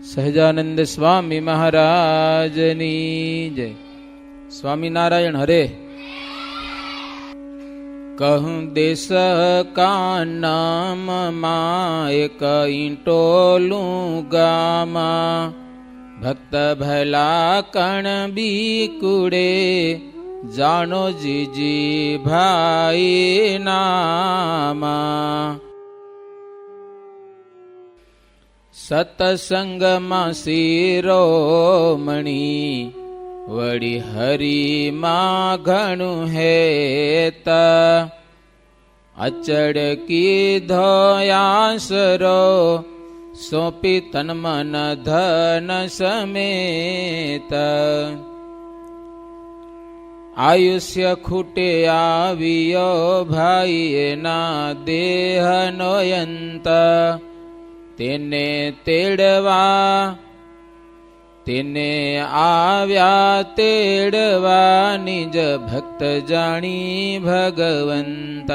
સહજાનંદ સ્વામી મહારાજની જય. સ્વામિનારાયણ હરે. કહું દેશ કા નામ માં એક ઈંટોલું ગામા, ભક્ત ભલા કણ બીકુડે જાણો જીજી ભાઈ નામા. સતસંગમાં શિરોમણી વળી હરિમાં ઘણું હેત, અચડ કીધો આસરો સોંપી તન મન ધન સમેત. આયુષ્ય ખૂટે આવ્યો ભાઈ એના દેહનો અંત, તેને તેડવા તેને આવ્યા તેડવા નિજ ભક્ત જાણી ભગવંત.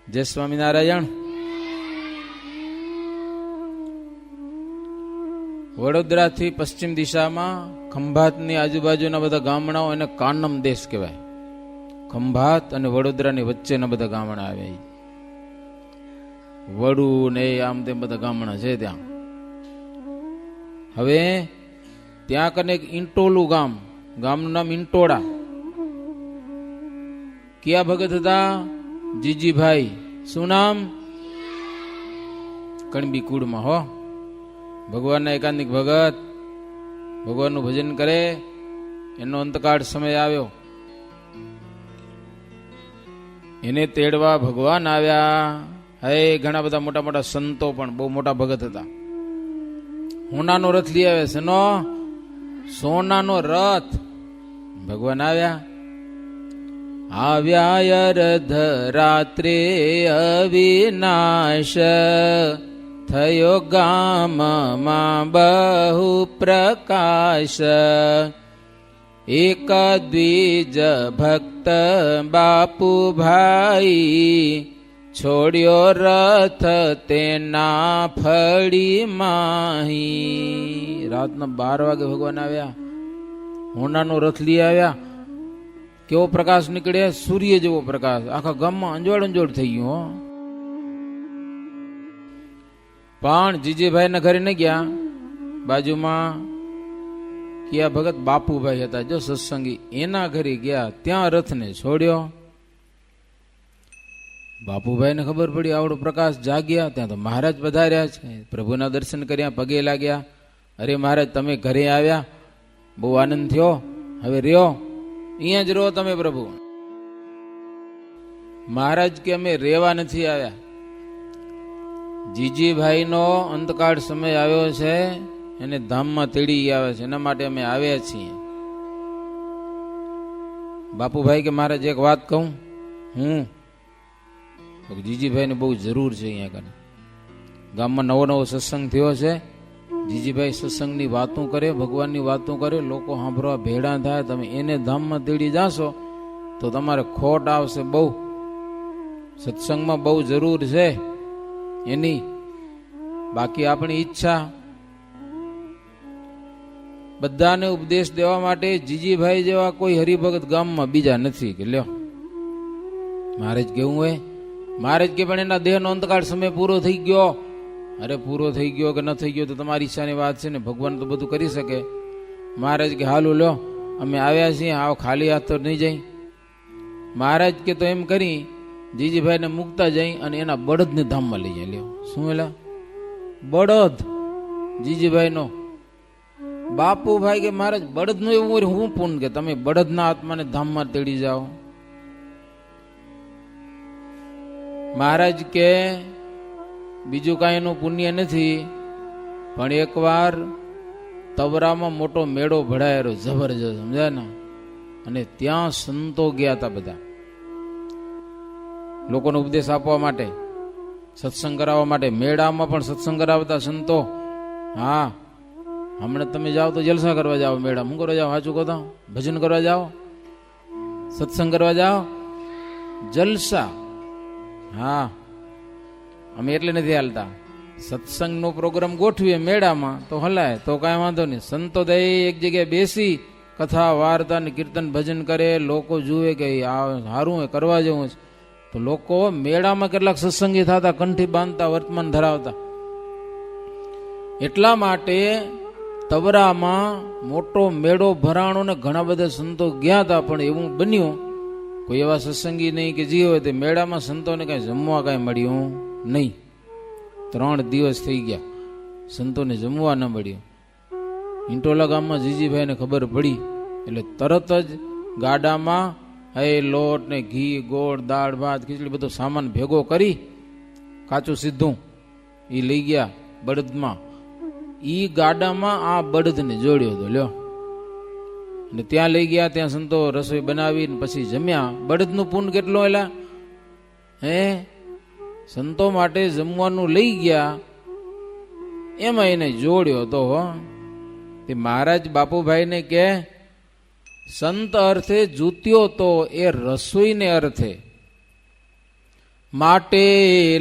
જય સ્વામિનારાયણ. વડોદરાથી પશ્ચિમ દિશામાં ખંભાતની આજુબાજુના બધા ગામડાઓ એને કાનમ દેશ કહેવાય. ખંભાત અને વડોદરાની વચ્ચેના બધા ગામડા આવે. વડુ ને આમ તેમ બધા ગામડા છે ત્યાં. હવે ત્યાં કને એક ઈંટોલું ગામ, ગામનું નામ ઈંટોળા. કયા ભગત હતા? જીજીભાઈ. શું નામ? કણબી કુળમાં હો. ભગવાનના એકાંતિક ભગત, ભગવાનનું ભજન કરે. એનો અંતકાળ સમય આવ્યો, એને તેડવા ભગવાન આવ્યા. હે ઘણા બધા મોટા મોટા સંતો પણ બહુ મોટા ભગત હતા. સોનાનો રથ લઈ આવે છે. સોનાનો રથ. ભગવાન આવ્યા. આવ્યા અર્ધ રાત્રે અવિનાશ, થયો ગામમાં બહુ પ્રકાશ. એક દ્વિજ ભક્ત બાપુ ભાઈ, છોડ્યો રથ તેના ફળી માહી. રાતના 12 વાગે ભગવાન આવ્યા. હોનાનો રથ લઈ આવ્યા. કેવો પ્રકાશ નીકળે? સૂર્ય જેવો પ્રકાશ. આખા ગામમાં અંજોડ અંજોડ થઈ ગયું. પણ જીજીભાઈ ના ઘરે ન ગયા. બાજુમાં કયા ભગત બાપુભાઈ હતા, જો સત્સંગી, એના ઘરે ગયા. ત્યાં રથને છોડ્યો. બાપુભાઈ ને ખબર પડી આવડો પ્રકાશ જાગ્યા. ત્યાં તો મહારાજ પધાર્યા છે. પ્રભુના દર્શન કર્યા, પગે લાગ્યા. અરે મહારાજ, તમે ઘરે આવ્યા, બહુ આનંદ થયો. હવે રહ્યો, અહીંયા જ રહો તમે પ્રભુ. મહારાજ કે અમે રેવા નથી આવ્યા. જીજીભાઈ નો અંતકાળ સમય આવ્યો છે, એને ધામમાં તેડી આવે છે, એના માટે અમે આવ્યા છીએ. બાપુભાઈ કે મહારાજ એક વાત કહું. જીજીભાઈ ને બહુ જરૂર છે. અહીંયા કને ગામમાં નવો નવો સત્સંગ થયો છે. જીજીભાઈ સત્સંગની વાતો કરે, ભગવાનની વાતો કરે, લોકો સાંભળવા ભેડા થાય. તમે એને ધામમાં તેડી જાશો તો તમારે ખોટ આવશે બહુ. સત્સંગમાં બહુ જરૂર છે એની. બાકી આપણી ઈચ્છા બધાને ઉપદેશ દેવા માટે જીજીભાઈ જેવા કોઈ હરિભગત ગામમાં બીજા નથી. કે લ્યો મહારાજ કેવું હોય. મહારાજ કે પણ એના દેહનો અંતકાળ સમય પૂરો થઈ ગયો. અરે પૂરો થઈ ગયો કે ન થઈ ગયો તો તમારી ઈચ્છાની વાત છે ને, ભગવાન તો બધું કરી શકે. મહારાજ કે હાલું લ્યો, અમે આવ્યા છીએ, આવો ખાલી હાથ તો નહીં જાય. મહારાજ કે તો એમ કરી જીજીભાઈને મૂકતા જઈ અને એના બળદને ધામમાં લઈ જાય. લ્યો શું એલા બળદ જીજીભાઈ નો. બાપુભાઈ કે મહારાજ બળદ નું એવું હું પૂન કે તમે બળદના આત્માને ધામમાં તેડી જાઓ. મહારાજ કે બીજું કાંઈ એનું પુણ્ય નથી, પણ એકવાર તવરામાં મોટો મેળો ભરાયેલો જબરજસ્ત, સમજાય ને. અને ત્યાં સંતો ગયા હતા બધા, લોકોનો ઉપદેશ આપવા માટે, સત્સંગ કરાવવા માટે. મેળામાં પણ સત્સંગ કરાવતા સંતો. હા, હમણાં તમે જાઓ તો જલસા કરવા જાઓ, મેળા શું કરવા જાઓ? સાચું કહો તો ભજન કરવા જાઓ, સત્સંગ કરવા જાઓ, જલસા. હા, અમે એટલે નથી હાલતા. સત્સંગનો પ્રોગ્રામ ગોઠવીએ મેળામાં તો હલાય તો કાંઈ વાંધો નહીં. સંતો તો એક જગ્યાએ બેસી કથા વાર્તા ને કીર્તન ભજન કરે, લોકો જુએ કે આ સારું એ કરવા જેવું છે. તો લોકો મેળામાં કેટલાક સત્સંગી થતા, કંઠી બાંધતા, વર્તમાન ધરાવતા. એટલા માટે તવરામાં મોટો મેળો ભરાણો ને ઘણા બધા સંતો ગયા હતા, પણ એવું બન્યું કોઈ એવા સત્સંગી નહીં કે જે હોય તે મેળામાં સંતોને કાંઈ જમવા કાંઈ મળ્યું નહીં. 3 દિવસ થઈ ગયા, સંતોને જમવા ન મળ્યું. ઈંટોલા ગામમાં જીજીભાઈને ખબર પડી એટલે તરત જ ગાડામાં લોટ ને ઘી, ગોળ, દાળ, ભાત, ખીચડી બધો સામાન ભેગો કરી કાચું સીધું એ લઈ ગયા બળદમાં. ઈ ગાડામાં આ બળદને જોડ્યો હતો લ્યો, અને ત્યાં લઈ ગયા. ત્યાં સંતો રસોઈ બનાવી પછી જમ્યા. બળદનું પુણ્ય કેટલું એલા સંતો માટે જમવાનું લઈ ગયા, એમાં એને જોડ્યો હતો. તે મહારાજ બાપુભાઈને કે સંત અર્થે જૂત્યો તો એ રસોઈને અર્થે, માટે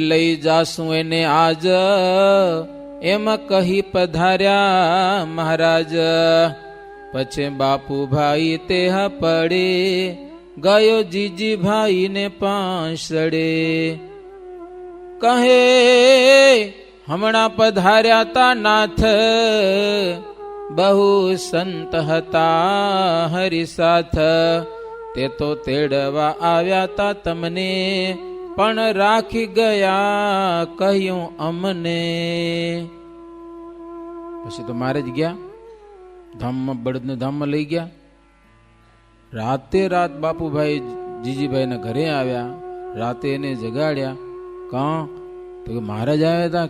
લઈ જાશું એને આજ, એમ કહી પધાર્યા મહારાજ. પછી બાપુભાઈ તે પડે ગયો જીજીભાઈ ને પાંસડે. કહે હમણાં પધાર્યા તા નાથ, બહુ સંત હતા હરિસાથ. તે તો તેડવા આવ્યા તા તમને, પણ રાખી ગયા કહ્યું અમને. પછી તો મારે જ ગયા ધામમાં, બળદને ધામમાં લઈ ગયા. રાતે રાત બાપુભાઈ જીજીભાઈના ઘરે આવ્યા. રાતે એને જગાડ્યા. કાં તો કે મહારાજ આવ્યા હતા.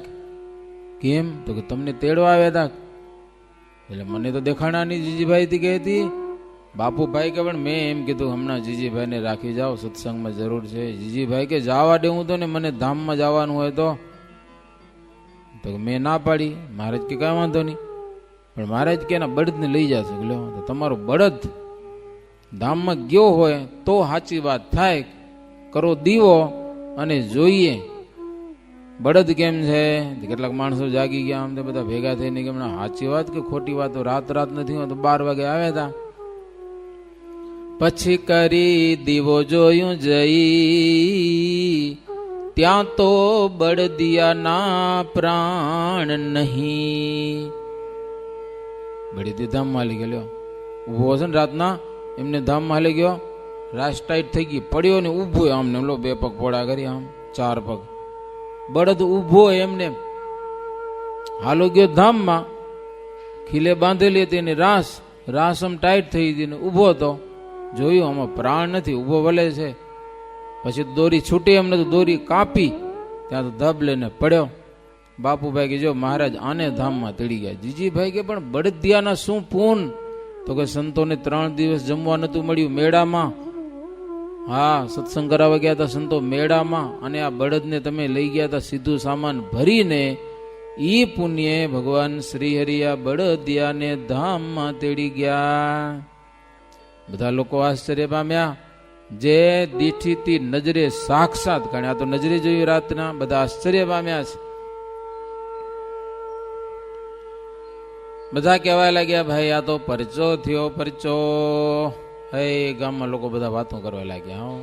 કેમ તો કે તમને તેડવા આવ્યા હતા. એટલે મને તો દેખાણા નહીં. જીજીભાઈ થી કહેતી બાપુભાઈ કે પણ મેં એમ કીધું હમણાં જીજીભાઈને રાખી જાઓ, સત્સંગમાં જરૂર છે. જીજીભાઈ કે જવા દેવું તો ને મને ધામમાં જવાનું હોય તો મેં ના પાડી. મહારાજ કે કાંઈ વાંધો નહીં, પણ મહારાજ કે એના બળદને લઈ જશે. તો તમારો બળદ ધામમાં ગયો હોય તો સાચી વાત થાય. કરો દીવો અને જોઈએ બળદ કેમ છે. કેટલાક માણસો જાગી ગયા, આમ તો બધા ભેગા થઈને કે સાચી વાત કે ખોટી વાત. રાત નથી હોય તો 12 વાગે આવ્યા હતા. પછી કરી દીવો જોયું જઈ, ત્યાં તો બળદિયાના પ્રાણ નહીં. બળદી ધામમાં હાલી ગયો. ઉભો હશે ને રાતના, એમને ધામમાં હાલી ગયો. રાસ ટાઈટ થઈ ગઈ, પડ્યો ને ઉભો આમને 2 પગ પોળા કરી, આમ 4 પગ. બળદ ઉભો એમને હાલો ગયો ધામમાં. ખીલે બાંધેલી હતી એની રાસ આમ ટાઈટ થઈ હતી ને ઉભો હતો. જોયું આમાં પ્રાણ નથી, ઉભો વલે છે. પછી દોરી છૂટી એમને તો દોરી કાપી, ત્યાં તો ધબ લઈને પડ્યો. બાપુભાઈ કે જો મહારાજ આને ધામમાં તેડી ગયા. જીજીભાઈ કે પણ બળદિયાના શું પૂન. તો કે સંતોને 3 દિવસ જમવા નતું મળ્યું મેળામાં. હા, સત્સંગ કરાવવા ગયા હતા સંતો મેળામાં, અને આ બળદને તમે લઈ ગયા હતા સીધું સામાન ભરીને. ઈ પુણ્ય ભગવાન શ્રી હરિયા બળદિયાને ધામમાં તેડી ગયા. બધા લોકો આશ્ચર્ય પામ્યા. જે દીઠીથી નજરે સાક્ષાત ગણ્યા, તો નજરે જોયું રાતના, બધા આશ્ચર્ય પામ્યા છે. બધા કહેવા લાગ્યા ભાઈ આ તો પરચો થયો, પરચો. ગામમાં લોકો બધા વાતો કરવા લાગ્યા.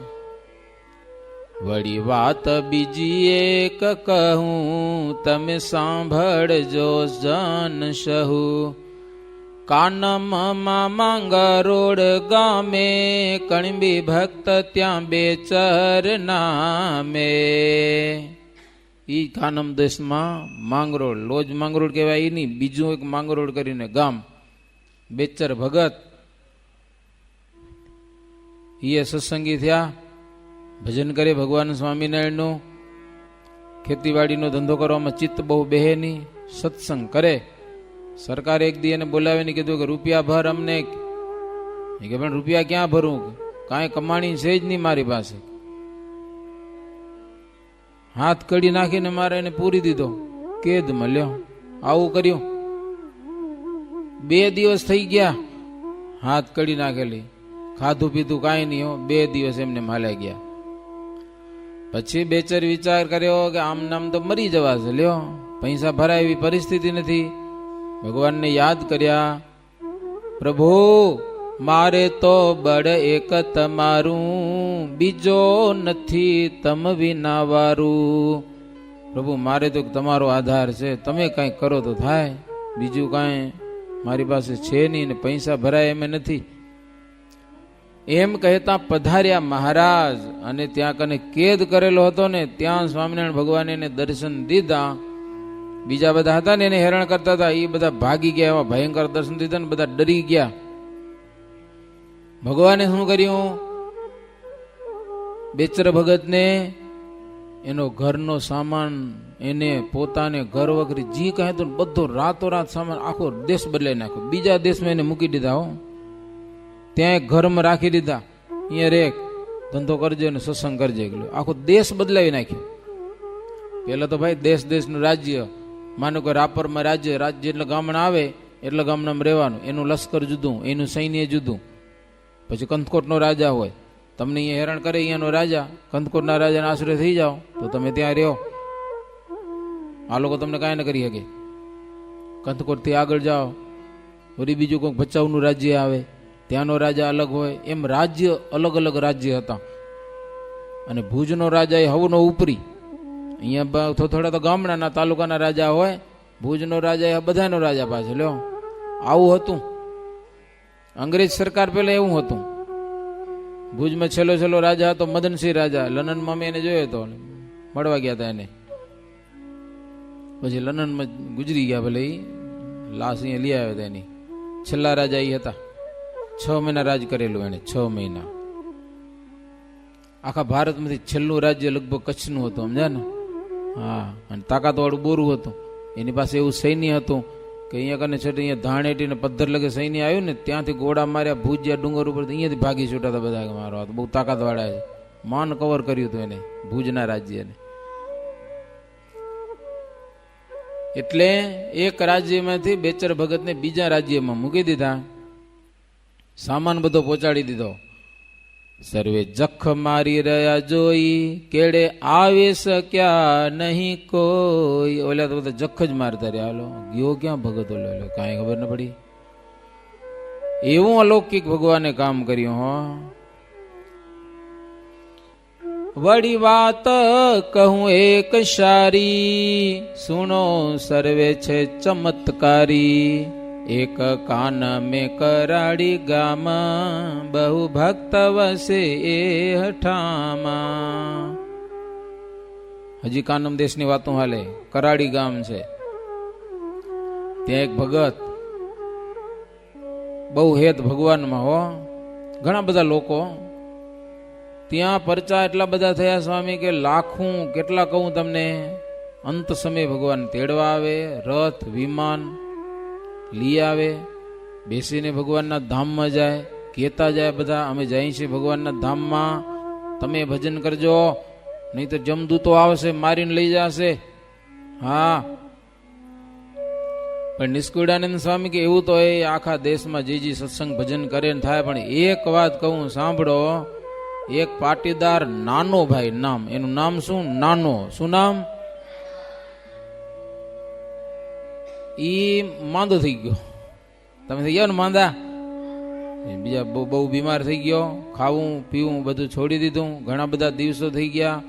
વળી વાત બીજી એક કહું, તમે સાંભળજો જન સહુ. કાનમમાં માંગરોળ ગામે, કણબી ભક્ત ત્યાં બેચર નામે. ઈ કાનમ દેશમાં માંગરોળ, લોજ માંગરોળ કહેવાય. એની બીજું એક માંગરોળ કરીને ગામ, બેચર ભગત. એ સત્સંગી થયા, ભજન કરે ભગવાન સ્વામિનારાયણનું. ખેતીવાડીનો ધંધો કરવામાં ચિત્ત બહુ બેહે નહીં, સત્સંગ કરે. સરકારે એક દી એને બોલાવીને કીધું કે રૂપિયા ભર અમને. એ કે પણ રૂપિયા ક્યાં ભરું, કાંઈ કમાણી છે જ નહીં મારી પાસે. હાથ કડી નાખીને મારે એને પૂરી દીધો. કેદ મળ્યો, આવું કર્યું. 2 દિવસ થઈ ગયા, હાથ કડી નાખેલી, ખાધું પીધું કાંઈ નહીં. 2 દિવસ એમને માલ્યા ગયા. પછી બેચર વિચાર કર્યો કે આમ નામ તો મરી જવાશે લ્યો. પૈસા ભરાય એવી પરિસ્થિતિ નથી. ભગવાનને યાદ કર્યા, પ્રભુ મારે તો બળ એક તમારું, બીજો નથી તમ વિના વારું. પ્રભુ મારે તો તમારો આધાર છે, તમે કાંઈ કરો તો થાય, બીજું કાંઈ મારી પાસે છે નહીં ને પૈસા ભરાય એમ નથી. એમ કહેતા પધાર્યા મહારાજ, અને ત્યાં કને કેદ કરેલો હતો ને ત્યાં સ્વામિનારાયણ ભગવાને એને દર્શન દીધા. બીજા બધા હતા ને એને હેરાન કરતા હતા, એ બધા ભાગી ગયા, એવા ભયંકર દર્શન દીધા ને બધા ડરી ગયા. ભગવાને શું કર્યું? બેચર ભગતને એનો ઘરનો સામાન, એને પોતાને ઘર વગર જી કહે તો બધો રાતોરાત સામાન આખો દેશ બદલાઈ નાખ્યો. બીજા દેશમાં એને મૂકી દીધા. હો, ત્યાં એક ઘરમાં રાખી દીધા, અહીંયા રેક ધંધો કરજે ને સત્સંગ કરજે. આખો દેશ બદલાવી નાખ્યો. પેલા તો ભાઈ દેશ દેશનું રાજ્ય, માનો કે રાપરમાં રાજ્ય એટલે ગામડા આવે એટલે ગામડામાં રહેવાનું, એનું લશ્કર જુદું, એનું સૈન્ય જુદું. પછી કંથકોટનો રાજા હોય, તમને અહીંયા હેરાન કરે, અહીંયાનો રાજા, કંથકોટના રાજાના આશરે થઈ જાઓ તો તમે ત્યાં રહ્યો, આ લોકો તમને કાંઈ ન કરી શકે. કંથકોટથી આગળ જાઓ, વળી બીજું કોઈક ભચાઉનું રાજ્ય આવે, ત્યાંનો રાજા અલગ હોય. એમ રાજ્ય અલગ અલગ રાજ્ય હતા. અને ભુજનો રાજા એ હવનો ઉપરી, અહીંયા થોડા તો ગામડાના તાલુકાના રાજા હોય, ભુજનો રાજા એ બધાનો રાજા પાછો લ્યો. આવું હતું અંગ્રેજ સરકાર પહેલા, એવું હતું. ભુજમાં છેલ્લો રાજા હતો મદનસિંહ રાજા. લંડનમાં મેં એને જોયો હતો, મળવા ગયા હતા એને. પછી લંડનમાં ગુજરી ગયા, ભલે લાશ અહીંયા લઈ આવ્યા હતા એની. છેલ્લા રાજા એ હતા. 6 મહિના રાજ કરેલું એને, 6 મહિના. આખા ભારતમાંથી છેલ્લું રાજ્ય લગભગ કચ્છનું હતું, સમજ્યા ને? હા, અને તાકાતવાળું બોરું હતું. એની પાસે એવું સૈન્ય હતું કે અહીંયા કને છે અહીંયા ધાણેટી ને પદ્ધર લગે સૈન્ય આવ્યું ને ત્યાંથી ગોળા માર્યા. ભુજ જ્યાં ડુંગર ઉપર અહીંયાથી ભાગી છૂટાતા બધા. મારો હાથ બહુ તાકાતવાળા છે. માન કવર કર્યું હતું એને, ભુજના રાજ્યને. એટલે એક રાજ્યમાંથી બેચર ભગતને બીજા રાજ્યમાં મૂકી દીધા, સામાન બધો પહોંચાડી દીધો. સર્વે જખ મારી રહ્યા જોઈ, કેડે આવી શક્યા નહીં કોઈ. ઓલા તો બધા જખ જ મારતા રહ્યા. હાલો ગયો ક્યાં ભગત? ઓલો કાંઈ ખબર ન પડી. એવું અલૌકિક ભગવાને કામ કર્યું. હો, વળી વાત કહું એક સારી, સુનો સર્વે છે ચમત્કારી. એક કાન મેં કરાડી ગામ, બહુ ભક્ત વસે એ હઠામાં. હજી કાનમ દેશની વાતો હાલે. કરાડી ગામ છે, ત્યાં એક ભગત બહુ હેત ભગવાનમાં. હો, ઘણા બધા લોકો ત્યાં પરચા એટલા બધા થયા સ્વામી કે લાખું કેટલા કહું તમને. અંત સમયે ભગવાન તેડવા આવે, રથ વિમાન લઈ આવે, બેસીને ભગવાનના ધામમાં જાય, કહેતા જાય બધા, અમે જઈએ છીએ ભગવાનના ધામમાં, તમે ભજન કરજો, નહીં તો જમદૂતો આવશે મારીને લઈ જશે. હા, પણ નિષ્કુળાનંદ સ્વામી કે એવું તો એ આખા દેશમાં જે સત્સંગ ભજન કરે ને થાય. પણ એક વાત કહું સાંભળો. એક પાટીદાર નાનો ભાઈ નામ, એનું નામ શું? નાનો. શું નામ? ઈ માંદો થઈ ગયો. તમે થઈ ગયા ને માંદા? બીજા બહુ બીમાર થઈ ગયો. ખાવું પીવું બધું છોડી દીધું. ઘણા બધા દિવસો થઈ ગયા.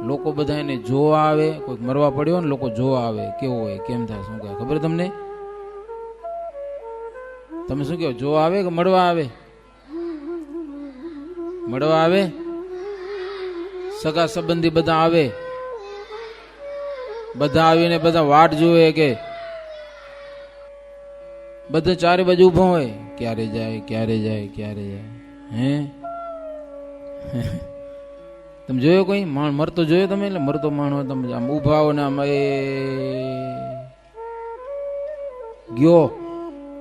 લોકો બધા એને જોવા આવે. કોઈક મરવા પડ્યો ને લોકો જોવા આવે. કેવો હોય, કેમ થાય, શું કહે ખબર તમને? તમે શું કહો? જોવા આવે કે મળવા આવે? મળવા આવે. સગા સંબંધી બધા આવે. બધા આવીને બધા વાટ જોવે કે બધા ચારે બાજુ ઉભો હોય, ક્યારે જાય ક્યારે જાય ક્યારે જાય. હે તમે જોયો કોઈ માણ મરતો જોયો તમે? એટલે મરતો માણ હોય તમે આમ ઉભા હો ને આમ ગયો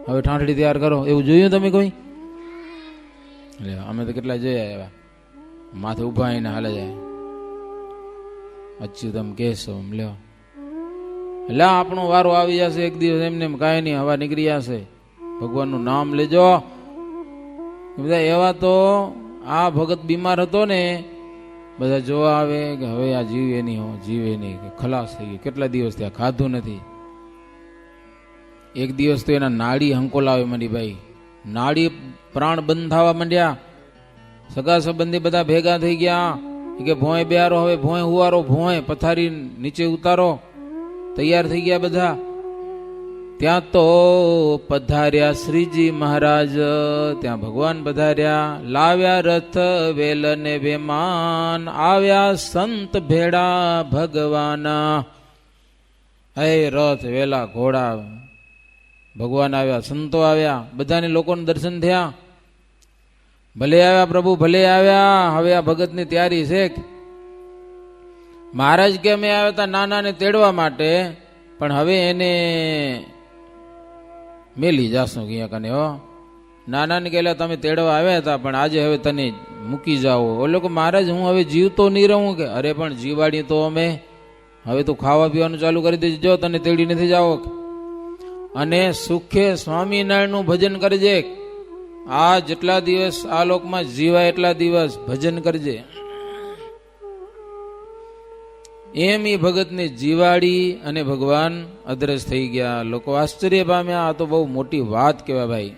હવે ઠાંઠડી તૈયાર કરો, એવું જોયું તમે કોઈ? એટલે અમે તો કેટલા જોયા એવા માથે ઉભા આવીને હાલે જાય. અચ્છું તમે કહેશો એમ લ્યો. એટલે આપણો વારો આવી જશે એક દિવસ. એમને કાંઈ નહીં, હવા નીકળી જશે. ભગવાનનું નામ લેજો. બધા એવા તો આ ભગત બીમાર હતો ને બધા જોવા આવે કે હવે આ જીવે નહીં, હો જીવે નહીં, કે ખલાસ થઈ ગઈ, કેટલા દિવસ ત્યાં ખાધું નથી. એક દિવસ તો એના નાડી હંકોલાવે માંડી, ભાઈ નાડી પ્રાણ બંધ થવા માંડ્યા. સગા સંબંધી બધા ભેગા થઈ ગયા કે ભોંય બેહારો, હવે ભોંય હુવારો, ભોંય પથારી નીચે ઉતારો. તૈયાર થઈ ગયા બધા. ત્યાં તો પધાર્યા શ્રીજી મહારાજ, ત્યાં ભગવાન પધાર્યા. લાવ્યા રથ વેલ ને વેમાન, આવ્યા સંત ભેડા ભગવાન. હે રથ વેલા ઘોડા, ભગવાન આવ્યા, સંતો આવ્યા, બધાને લોકોને દર્શન થયા. ભલે આવ્યા પ્રભુ, ભલે આવ્યા. હવે આ ભગતની તૈયારી છે. મહારાજ કે અમે આવ્યા હતા નાનાને તેડવા માટે, પણ હવે એને મેલી જાશું ક્યાં કને. હો નાનાને કહેલા તમે તેડવા આવ્યા હતા, પણ આજે હવે તને મૂકી જાઓ. ઓ લોકો મહારાજ હું હવે જીવતો નહીં રહું. કે અરે પણ જીવાડી તો અમે, હવે તું ખાવા પીવાનું ચાલુ કરી દેજો, તને તેડી નથી જાઓ. અને સુખે સ્વામિનારાયણનું ભજન કરજે. આ જેટલા દિવસ આ લોકમાં જીવાય એટલા દિવસ ભજન કરજે. એમ એ ભગતને જીવાડી અને ભગવાન અદ્રશ્ય થઈ ગયા. લોકો આશ્ચર્ય પામ્યા. આ તો બહુ મોટી વાત કહેવાય ભાઈ.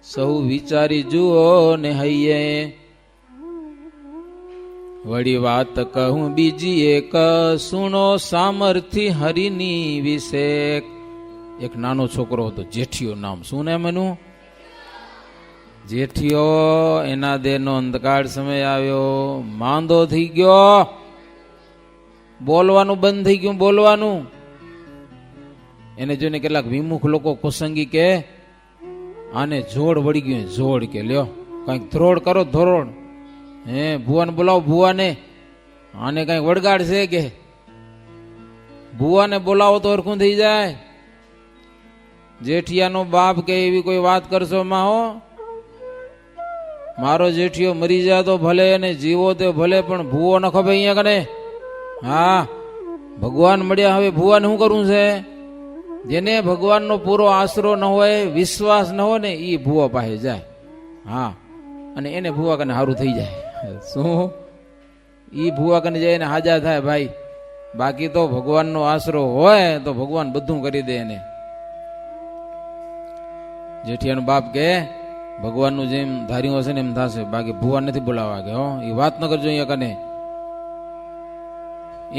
સૌ વિચારી જુઓ ને હૈયે, વળી વાત કહું બીજી એક, સુણો સામર્થ્ય હરિની વિશે. એક નાનો છોકરો હતો, જેઠિયો નામ. શું નામ એનું? જેઠિયો. એના દેહનો અંધકાર સમય આવ્યો, માંદો થઈ ગયો, બોલવાનું બંધ થઈ ગયું, બોલવાનું. એને જોઈને કેટલાક વિમુખ લોકો કુસંગી કે આને જોડ વળી ગયું. જોડ કે લ્યો કઈક ધ્રોડ કરો, ધોરોડ. હે ભુવાને બોલાવો, ભુવાને. આને કઈક વડગાડ છે કે ભુવાને બોલાવો તો હરખું થઈ જાય. જેઠિયાનો બાપ કે એવી કોઈ વાત કરશો માં, હો મારો જેઠિયો મરી જાય તો ભલે, અને જીવો તો ભલે, પણ ભૂવો ન ખબર અહીંયા કને. હા ભગવાન મળ્યા, હવે ભુવાને શું કરવું છે? જેને ભગવાનનો પૂરો આશરો ન હોય, વિશ્વાસ ન હોય ને, એ ભુવા પાસે જાય. હા અને એને ભુવા કને સારું થઈ જાય. શું? એ ભુવા કને જાય એને હાજા થાય ભાઈ. બાકી તો ભગવાનનો આશરો હોય તો ભગવાન બધું કરી દે એને. જેઠિયાનો બાપ કે ભગવાનનું જેમ ધાર્યું હશે ને એમ થશે, બાકી ભુવાન નથી બોલાવા કે. હો એ વાત ન કરજો અહીંયા કને.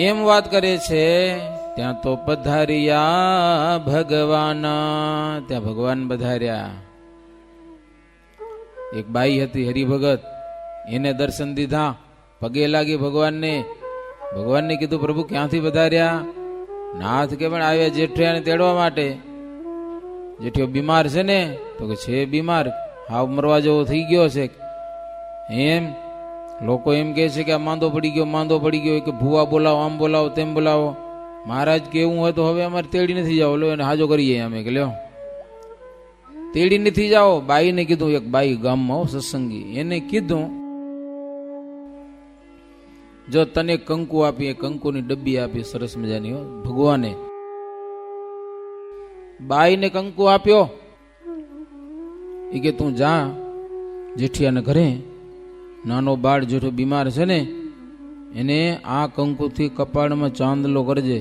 એમ વાત કરે છે. ત્યાં તો પધાર્યા ભગવાન, ત્યાં ભગવાન પધાર્યા. એક બાઈ હતી હરિભગત, એને દર્શન દીધા, પગે લાગી ભગવાનને. ભગવાનને કીધું પ્રભુ ક્યાંથી પધાર્યા? નાથ કે પણ આવ્યા જેઠિયાને તેડવા માટે. જેઠિયો બીમાર છે ને? તો કે છે બીમાર, હાવ મરવા જેવો થઈ ગયો છે. એમ લોકો એમ કે છે કે આ માંદો પડી ગયો, માંદો પડી ગયો, કે ભુવા બોલાવો, આમ બોલાવો, તેમ બોલાવો. મહારાજ કેવું હોય તો હવે અમારે તેડી નથી જાવ, લો એને હાજો કરીએ અમે કે લ્યો તેડી નથી જાઓ. બાઈને કીધું, એક બાઈ ગામમાં સત્સંગી, એને કીધું જો તને કંકુ આપી, કંકુની ડબ્બી આપી સરસ મજાની ભગવાને. બાઈને કંકુ આપ્યો. એ કે તું જા જેઠિયાને ઘરે, નાનો બાળ જેઠો બીમાર છે ને, એને આ કંકુથી કપાળમાં ચાંદલો કરજે,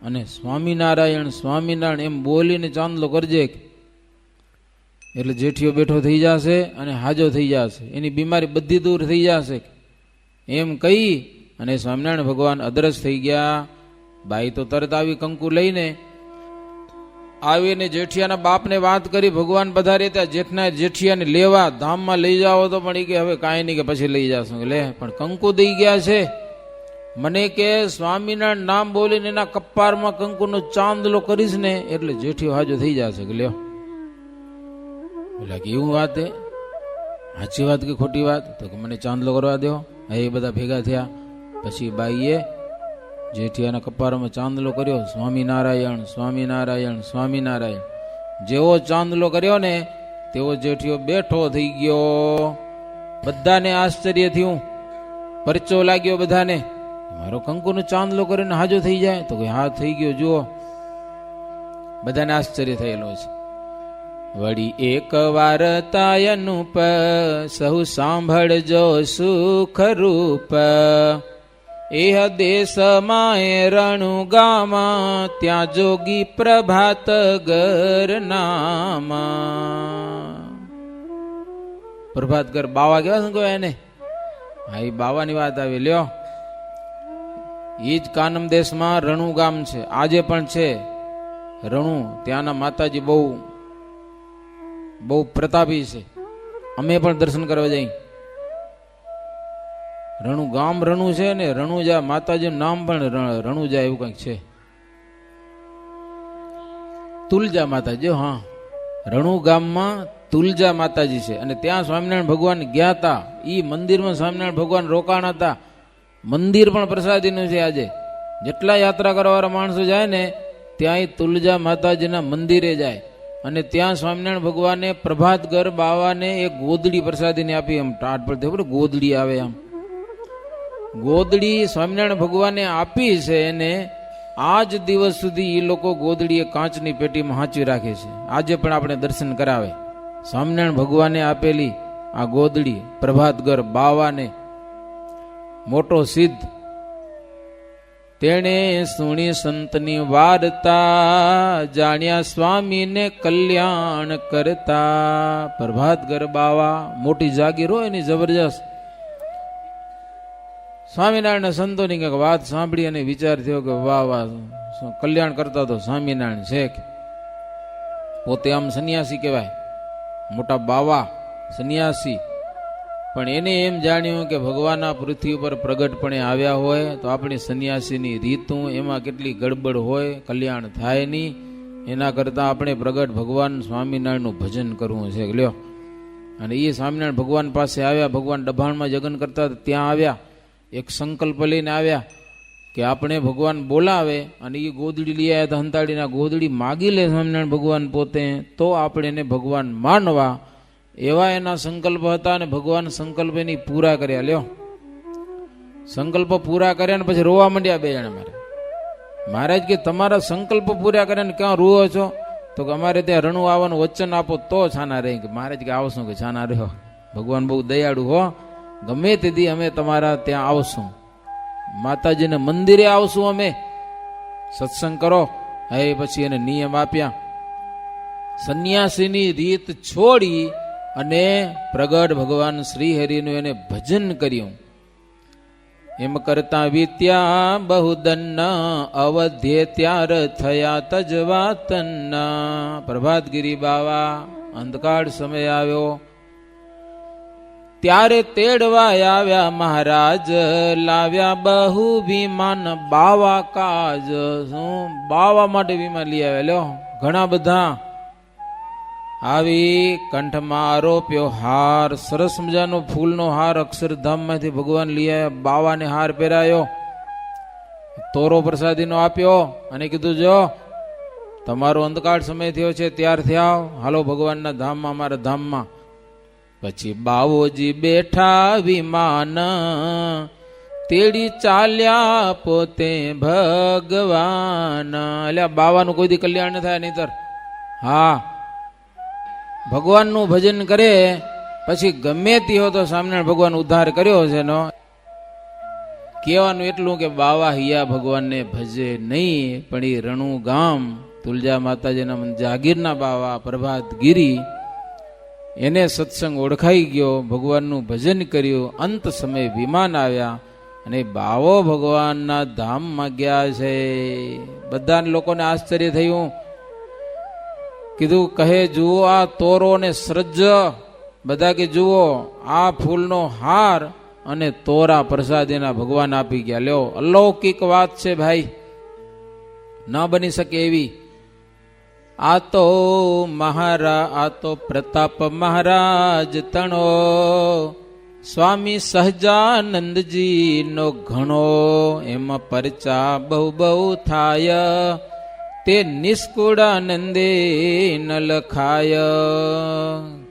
અને સ્વામિનારાયણ સ્વામિનારાયણ એમ બોલીને ચાંદલો કરજે. એટલે જેઠિયો બેઠો થઈ જશે અને હાજો થઈ જશે, એની બીમારી બધી દૂર થઈ જશે. એમ કહી અને સ્વામિનારાયણ ભગવાન અદ્રશ્ય થઈ ગયા. બાઈ તો તરત આવી કંકુ લઈને આવીને જેઠિયાના બાપને વાત કરી, ભગવાન પધારે. ત્યાં જેઠિયાને લેવા ધામમાં લઈ જાઓ તો પણ એ કે હવે કાંઈ નહીં, કે પછી લઈ જાશું. લે પણ કંકુ દઈ ગયા છે મને, કે સ્વામિનારાયણ નામ બોલીને એના કપારમાં કંકુનો ચાંદલો કરીશ ને એટલે જેઠિયો હાજો થઈ જશે. કે લ્યો બોલા કે એવું વાત હે? સાચી વાત કે ખોટી વાત? તો કે મને ચાંદલો કરવા દો. એ બધા ભેગા થયા. પછી બાઈએ જેઠિયાના કપારમાં ચાંદલો કર્યો, સ્વામિનારાયણ સ્વામિનારાયણ સ્વામિનારાયણ. જેવો ચાંદલો કર્યો ને તેવો જેઠિયો બેઠો થઈ ગયો. બધાને આશ્ચર્ય થયું, પરચો લાગ્યો બધાને, મારો કંકુનો ચાંદલો કરીને હાજો થઈ જાય? તો કે હા થઈ ગયો. જુઓ, બધાને આશ્ચર્ય થયેલો છે. વળી એક વાર્તા અનુપ સહુ સાંભળજો સુખ રૂપ. એહ દેશમાં રણુ ગામા ત્યાં જોગી પ્રભાત ગર નામા. પ્રભાતગર બાવા કેવા શું એને? હા, એ બાવાની વાત આવી. લ્યો, એ જ કાનમ દેશમાં રણુ ગામ છે, આજે પણ છે રણુ. ત્યાંના માતાજી બહુ બહુ પ્રતાપી છે. અમે પણ દર્શન કરવા જઈ. રણુ ગામ રણુ છે ને, રણુજા માતાજીનું નામ પણ રણુજા એવું કંઈક છે. તુલજા માતાજી, હા, રણુ ગામમાં તુલજા માતાજી છે. અને ત્યાં સ્વામિનારાયણ ભગવાન ગયા હતા. એ મંદિરમાં સ્વામિનારાયણ ભગવાન રોકાણ હતા. મંદિર પણ પ્રસાદીનું છે. આજે જેટલા યાત્રા કરવાવાળા માણસો જાય ને, ત્યાં એ તુલજા માતાજીના મંદિરે જાય. અને ત્યાં સ્વામિનારાયણ ભગવાને પ્રભાતગર બાવાને એક ગોદડી પ્રસાદીને આપી. એમ ટાટ પડતી ખબર, ગોદડી આવે આમ, ગોદડી સ્વામિનારાયણ ભગવાને આપી છે. એને આજ દિવસ સુધી એ લોકો ગોદડી કાચની પેટીમાં હાંચવી રાખે છે. આજે પણ આપણે દર્શન કરાવે. સ્વામિનારાયણ ભગવાને આપેલી આ ગોદડી પ્રભાતગર બાવાને મોટો સિદ્ધ. તેણે સુણી સંતની વાર્તા, જાણ્યા સ્વામીને કલ્યાણ કરતા. પ્રભાતગર બાવા મોટી જાગીર હોય એની જબરજસ્ત. સ્વામિનારાયણ સંતોની કંઈક વાત સાંભળી અને વિચાર થયો કે વાહ વાહ, કલ્યાણ કરતા તો સ્વામિનારાયણ છે. પોતે આમ સંન્યાસી કહેવાય, મોટા બાવા સંન્યાસી. પણ એને એમ જાણ્યું કે ભગવાન આ પૃથ્વી ઉપર પ્રગટપણે આવ્યા હોય તો આપણી સંન્યાસીની રીતું એમાં કેટલી ગડબડ હોય, કલ્યાણ થાય નહીં. એના કરતાં આપણે પ્રગટ ભગવાન સ્વામિનારાયણનું ભજન કરવું છે. લ્યો, અને એ સ્વામિનારાયણ ભગવાન પાસે આવ્યા. ભગવાન દભાણમાં જગન કરતા ત્યાં આવ્યા. એક સંકલ્પ લઈને આવ્યા કે આપણે ભગવાન બોલાવે અને એ ગોદડી લઈ આવ્યા. તો હંતાડીના ગોદડી માગી લે સ્વામિનારાયણ ભગવાન પોતે, તો આપણે એને ભગવાન માનવા. એવા એના સંકલ્પ હતા. અને ભગવાન સંકલ્પ એની પૂરા કર્યા. લ્યો, સંકલ્પ પૂરા કર્યા ને પછી રોવા માંડ્યા બે જણા. મહારાજ કે તમારા સંકલ્પ પૂરા કર્યા ને ક્યાં રૂવો છો? તો કે અમારે ત્યાં રણુ આવવાનું વચન આપો તો છાના રહી. કે મહારાજ કે આવશું? કે છાના રહ્યો, ભગવાન બહુ દયાળુ હો, ગમે તેથી અમે તમારા ત્યાં આવશું, માતાજીને મંદિરે આવશું, અમે સત્સંગ કરો. હવે પછી એને નિયમ આપ્યા. સંન્યાસીની રીત છોડી અને પ્રગટ ભગવાન શ્રી હરિનું એને ભજન કર્યું. એમ કરતા વિત્યા બહુદન્ન, અવધ્યે ત્યાર થયા તજવાતન્ના. પ્રભાતગીરી બાવા અંધકાર સમય આવ્યો ત્યારે તેડવા આવ્યા મહારાજ. લાવ્યા બહુ વિમાન બાવા કાજ. શું બાવા માટે વિમાન લઈ આવ્યા? લ્યો, ઘણા બધા. આવી કંઠમાં આરોપ્યો હાર, સરસ મજાનો ફૂલનો હાર અક્ષરધામમાંથી ભગવાન લઈ આવ્યા. બાવાને હાર પહેરાયો, તોરો પ્રસાદીનો આપ્યો અને કીધું જો તમારો અંધકાર સમય થયો છે, ત્યાર થયા, હાલો ભગવાનના ધામમાં, અમારા ધામમાં. પછી બાવોજી બેઠા વિમાન, તેડી ચાલ્યા પોતે ભગવાન. એટલે બાવાનું કોઈ દી કલ્યાણ ન થાય નહીતર. હા, ભગવાનનું ભજન કરે પછી ગમે તે હો તો સ્વામિનારાયણ ભગવાન ઉદ્ધાર કર્યો છે. નો કહેવાનું એટલું કે બાવા હિયા ભગવાનને ભજે નહીં, પણ એ રણુ ગામ તુલજા માતાજીના જાગીરના બાવા પ્રભાતગીરી, એને સત્સંગ ઓળખાઈ ગયો, ભગવાનનું ભજન કર્યું. અંત સમયે વિમાન આવ્યા અને બાવો ભગવાનના ધામમાં ગયા છે. બધા લોકોને આશ્ચર્ય થયું. કીધું, કહે જુઓ આ તોરો ને સૃજ. બધા કે જુઓ આ ફૂલનો હાર અને તોરા પ્રસાદ એના ભગવાન આપી ગયા. લ્યો, અલૌકિક વાત છે ભાઈ, ન બની શકે એવી. આ તો પ્રતાપ મહારાજ તણો, સ્વામી સહજાનંદજી નો ઘણો. એમાં પરચા બહુ બહુ થાય, તે નિષ્કુળાનંદે ન લખાય.